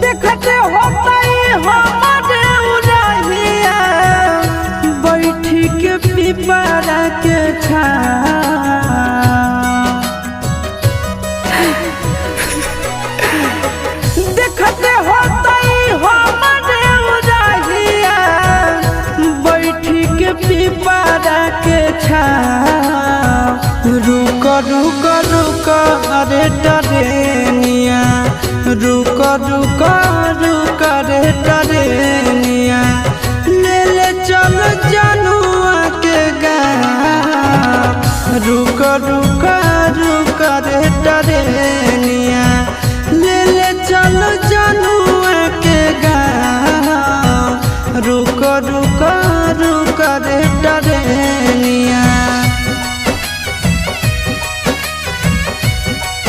देखते होता हमारे उड़हिया बैठी के पिपरा के देखते होता हमारे उड़हिया बैठी के पिपरा के रुक रुक रुक अरे टरेनिया रुक रुक रुक रे टरेनिया ले ले चल जनुआ के गाँव रुक रुक रुक रे टरेनिया।